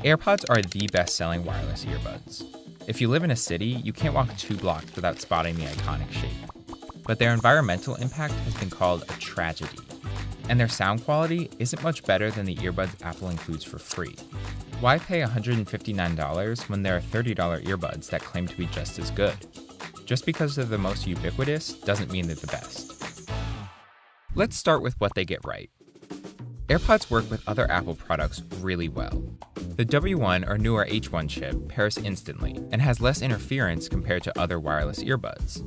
AirPods are the best-selling wireless earbuds. If you live in a city, you can't walk 2 blocks without spotting the iconic shape. But their environmental impact has been called a tragedy. And their sound quality isn't much better than the earbuds Apple includes for free. Why pay $159 when there are $30 earbuds that claim to be just as good? Just because they're the most ubiquitous doesn't mean they're the best. Let's start with what they get right. AirPods work with other Apple products really well. The W1 or newer H1 chip pairs instantly and has less interference compared to other wireless earbuds.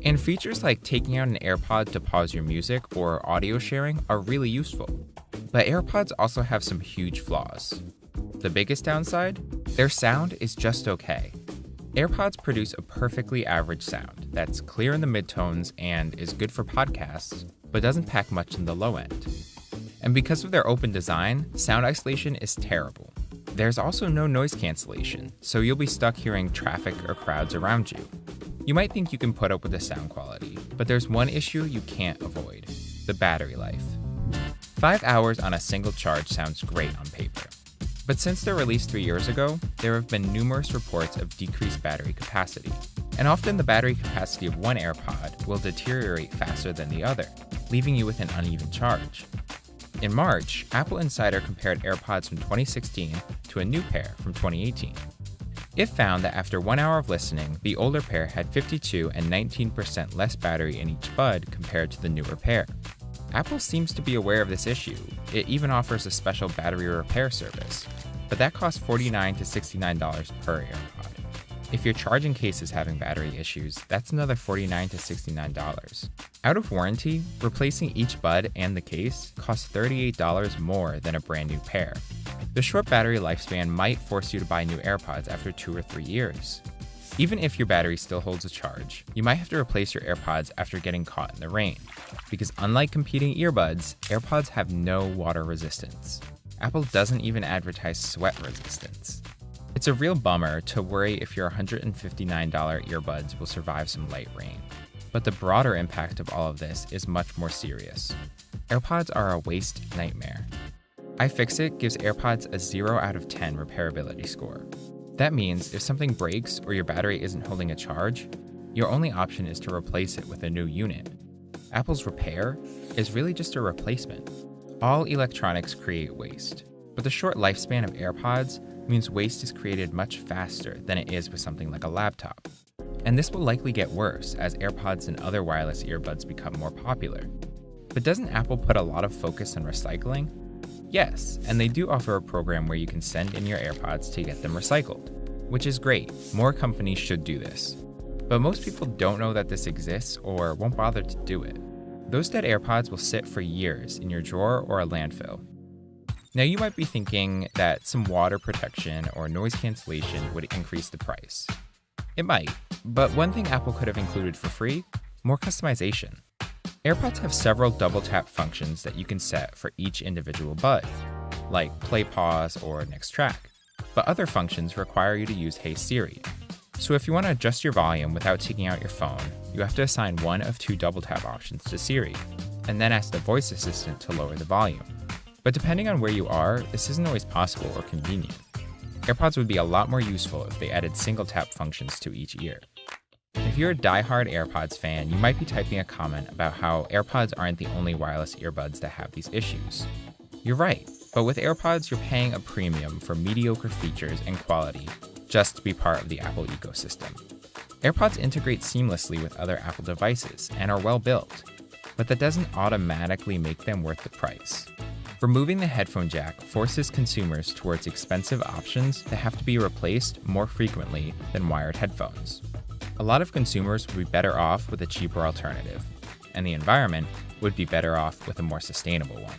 And features like taking out an AirPod to pause your music or audio sharing are really useful. But AirPods also have some huge flaws. The biggest downside? Their sound is just okay. AirPods produce a perfectly average sound that's clear in the midtones and is good for podcasts, but doesn't pack much in the low end. And because of their open design, sound isolation is terrible. There's also no noise cancellation, so you'll be stuck hearing traffic or crowds around you. You might think you can put up with the sound quality, but there's one issue you can't avoid: the battery life. 5 hours on a single charge sounds great on paper. But since their release 3 years ago, there have been numerous reports of decreased battery capacity. And often the battery capacity of one AirPod will deteriorate faster than the other, leaving you with an uneven charge. In March, Apple Insider compared AirPods from 2016 to a new pair from 2018. It found that after 1 hour of listening, the older pair had 52% and 19% less battery in each bud compared to the newer pair. Apple seems to be aware of this issue. It even offers a special battery repair service, but that costs $49 to $69 per AirPod. If your charging case is having battery issues, that's another $49 to $69. Out of warranty, replacing each bud and the case costs $38 more than a brand new pair. The short battery lifespan might force you to buy new AirPods after 2 or 3 years. Even if your battery still holds a charge, you might have to replace your AirPods after getting caught in the rain, because unlike competing earbuds, AirPods have no water resistance. Apple doesn't even advertise sweat resistance. It's a real bummer to worry if your $159 earbuds will survive some light rain. But the broader impact of all of this is much more serious. AirPods are a waste nightmare. iFixit gives AirPods a 0 out of 10 repairability score. That means if something breaks or your battery isn't holding a charge, your only option is to replace it with a new unit. Apple's repair is really just a replacement. All electronics create waste, but the short lifespan of AirPods means waste is created much faster than it is with something like a laptop. And this will likely get worse as AirPods and other wireless earbuds become more popular. But doesn't Apple put a lot of focus on recycling? Yes, and they do offer a program where you can send in your AirPods to get them recycled, which is great. More companies should do this. But most people don't know that this exists or won't bother to do it. Those dead AirPods will sit for years in your drawer or a landfill. Now you might be thinking that some water protection or noise cancellation would increase the price. It might, but one thing Apple could have included for free: more customization. AirPods have several double-tap functions that you can set for each individual bud, like play pause or next track. But other functions require you to use Hey Siri. So if you want to adjust your volume without taking out your phone, you have to assign one of 2 double-tap options to Siri, and then ask the voice assistant to lower the volume. But depending on where you are, this isn't always possible or convenient. AirPods would be a lot more useful if they added single-tap functions to each ear. If you're a die-hard AirPods fan, you might be typing a comment about how AirPods aren't the only wireless earbuds that have these issues. You're right, but with AirPods, you're paying a premium for mediocre features and quality just to be part of the Apple ecosystem. AirPods integrate seamlessly with other Apple devices and are well built, but that doesn't automatically make them worth the price. Removing the headphone jack forces consumers towards expensive options that have to be replaced more frequently than wired headphones. A lot of consumers would be better off with a cheaper alternative, and the environment would be better off with a more sustainable one.